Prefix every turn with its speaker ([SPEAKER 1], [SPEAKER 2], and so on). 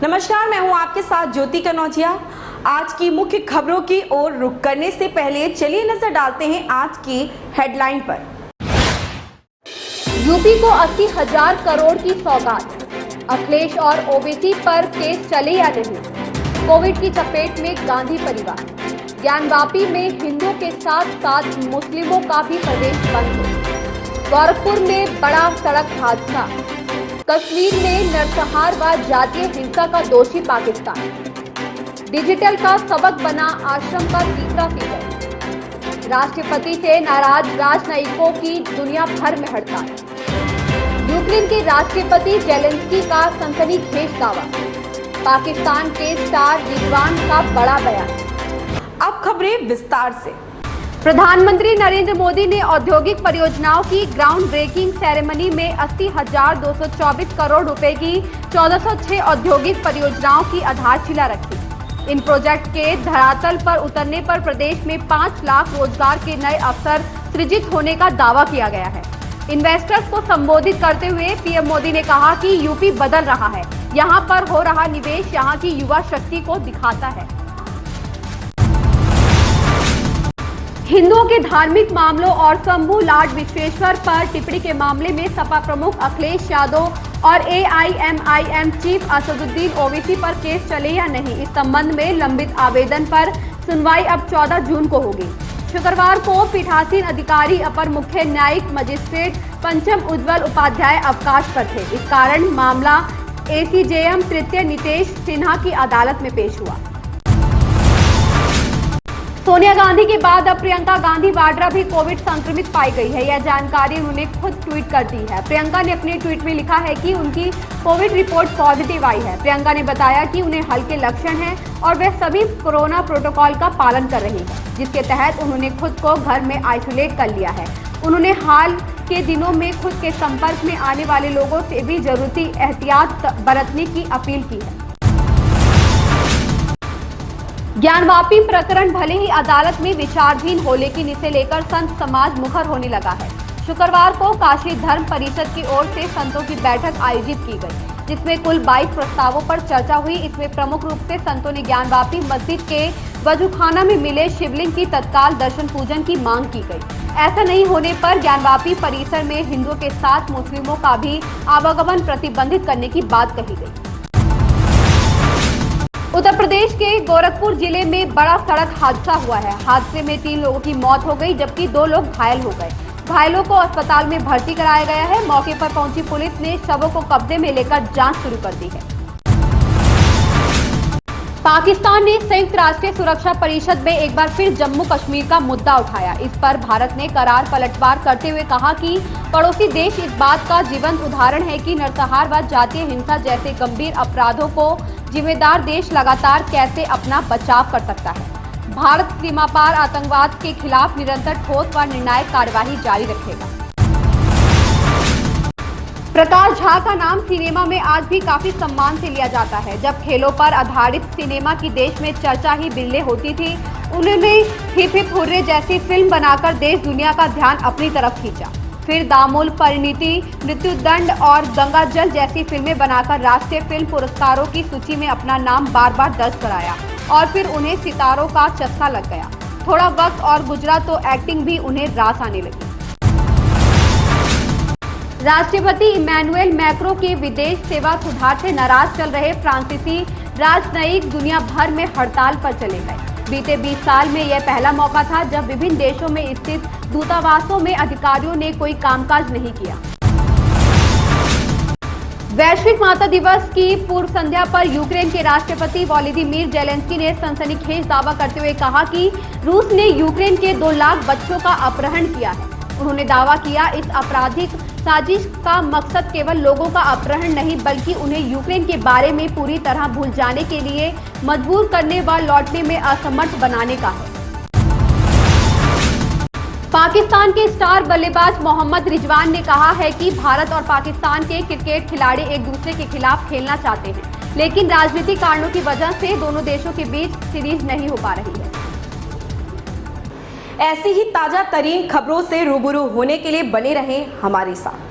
[SPEAKER 1] नमस्कार, मैं हूं आपके साथ ज्योति कनौजिया। आज की मुख्य खबरों की ओर रुख करने से पहले चलिए नजर डालते हैं आज की हेडलाइन पर।
[SPEAKER 2] यूपी को 80,000 करोड़ की सौगात, अखिलेश और ओवैसी पर केस चले या नहीं। कोविड की चपेट में गांधी परिवार, ज्ञानवापी में हिंदुओं के साथ साथ मुस्लिमों का भी प्रवेश बंद। गोरखपुर में बड़ा सड़क हादसा, कश्मीर में नरसंहार व जातीय हिंसा का दोषी पाकिस्तान। डिजिटल का सबक बना आश्रम का तीसरा फीचर। राष्ट्रपति से नाराज राजनयिकों की दुनिया भर में हड़ताल। यूक्रेन के राष्ट्रपति जेलेंस्की का सनसनीखेज दावा। पाकिस्तान के स्टार विद्वान का बड़ा बयान।
[SPEAKER 1] अब खबरें विस्तार से।
[SPEAKER 2] प्रधानमंत्री नरेंद्र मोदी ने औद्योगिक परियोजनाओं की ग्राउंड ब्रेकिंग सेरेमनी में 80,224 करोड़ रुपए की 1406 औद्योगिक परियोजनाओं की आधारशिला रखी। इन प्रोजेक्ट के धरातल पर उतरने पर प्रदेश में 5 लाख रोजगार के नए अवसर सृजित होने का दावा किया गया है। इन्वेस्टर्स को संबोधित करते हुए पीएम मोदी ने कहा कि यूपी बदल रहा है, यहां पर हो रहा निवेश यहां की युवा शक्ति को दिखाता है। हिंदुओं के धार्मिक मामलों और शंभू लॉर्ड विश्वेश्वर पर टिप्पणी के मामले में सपा प्रमुख अखिलेश यादव और एआईएमआईएम चीफ असदुद्दीन ओवैसी पर केस चले या नहीं, इस संबंध में लंबित आवेदन पर सुनवाई अब 14 जून को होगी। शुक्रवार को पीठासीन अधिकारी अपर मुख्य न्यायिक मजिस्ट्रेट पंचम उज्ज्वल उपाध्याय अवकाश पर थे। इस कारण मामला एसीजेएम तृतीय नितेश सिन्हा की अदालत में पेश हुआ। सोनिया गांधी के बाद अब प्रियंका गांधी वाड्रा भी कोविड संक्रमित पाई गई है। यह जानकारी उन्होंने खुद ट्वीट कर दी है। प्रियंका ने अपने ट्वीट में लिखा है कि उनकी कोविड रिपोर्ट पॉजिटिव आई है। प्रियंका ने बताया कि उन्हें हल्के लक्षण हैं और वे सभी कोरोना प्रोटोकॉल का पालन कर रही है, जिसके तहत उन्होंने खुद को घर में आइसोलेट कर लिया है। उन्होंने हाल के दिनों में खुद के संपर्क में आने वाले लोगों से भी जरूरी एहतियात बरतने की अपील की है। ज्ञानवापी प्रकरण भले ही अदालत में विचाराधीन हो, लेकिन इसे लेकर संत समाज मुखर होने लगा है। शुक्रवार को काशी धर्म परिषद की ओर से संतों की बैठक आयोजित की गई, जिसमें कुल 22 प्रस्तावों पर चर्चा हुई। इसमें प्रमुख रूप से संतों ने ज्ञानवापी मस्जिद के वजूखाना में मिले शिवलिंग की तत्काल दर्शन पूजन की मांग की गई। ऐसा नहीं होने पर ज्ञानवापी परिसर में हिंदुओं के साथ मुस्लिमों का भी आवागमन प्रतिबंधित करने की बात कही गई। उत्तर प्रदेश के गोरखपुर जिले में बड़ा सड़क हादसा हुआ है। हादसे में 3 लोगों की मौत हो गई, जबकि 2 लोग घायल हो गए। घायलों को अस्पताल में भर्ती कराया गया है। मौके पर पहुंची पुलिस ने शवों को कब्जे में लेकर जांच शुरू कर दी है। पाकिस्तान ने संयुक्त राष्ट्र सुरक्षा परिषद में एक बार फिर जम्मू कश्मीर का मुद्दा उठाया। इस पर भारत ने करार पलटवार करते हुए कहा कि पड़ोसी देश इस बात का जीवंत उदाहरण है कि नरसंहार व जातीय हिंसा जैसे गंभीर अपराधों को जिम्मेदार देश लगातार कैसे अपना बचाव कर सकता है। भारत सीमा पार आतंकवाद के खिलाफ निरंतर ठोस व निर्णायक कार्यवाही जारी रखेगा। प्रकाश झा का नाम सिनेमा में आज भी काफी सम्मान से लिया जाता है। जब खेलों पर आधारित सिनेमा की देश में चर्चा ही बिल्ले होती थी, उन्होंने हिप हिप हुर्रे जैसी फिल्म बनाकर देश दुनिया का ध्यान अपनी तरफ खींचा। फिर दामुल, परिणीति, मृत्युदंड और गंगा जल जैसी फिल्में बनाकर राष्ट्रीय फिल्म पुरस्कारों की सूची में अपना नाम बार बार दर्ज कराया और फिर उन्हें सितारों का चस्का लग गया। थोड़ा वक्त और गुजरा तो एक्टिंग भी उन्हें रास आने लगी। राष्ट्रपति इमैनुएल मैक्रों के विदेश सेवा सुधार से नाराज चल रहे फ्रांसीसी राजनयिक दुनिया भर में हड़ताल पर चले गए। बीते 20 साल में यह पहला मौका था जब विभिन्न देशों में स्थित दूतावासों में अधिकारियों ने कोई कामकाज नहीं किया। वैश्विक माता दिवस की पूर्व संध्या पर यूक्रेन के राष्ट्रपति वोलोदिमीर जेलेंस्की ने सनसनीखेज दावा करते हुए कहा कि रूस ने यूक्रेन के 2 लाख बच्चों का अपहरण किया है। उन्होंने दावा किया इस आपराधिक साजिश का मकसद केवल लोगों का अपहरण नहीं, बल्कि उन्हें यूक्रेन के बारे में पूरी तरह भूल जाने के लिए मजबूर करने व लौटने में असमर्थ बनाने का है। पाकिस्तान के स्टार बल्लेबाज मोहम्मद रिजवान ने कहा है कि भारत और पाकिस्तान के क्रिकेट खिलाड़ी एक दूसरे के खिलाफ खेलना चाहते हैं, लेकिन राजनीतिक कारणों की वजह से दोनों देशों के बीच सीरीज नहीं हो पा रही है।
[SPEAKER 1] ऐसी ही ताजा तरीन खबरों से रूबरू होने के लिए बने रहें हमारे साथ।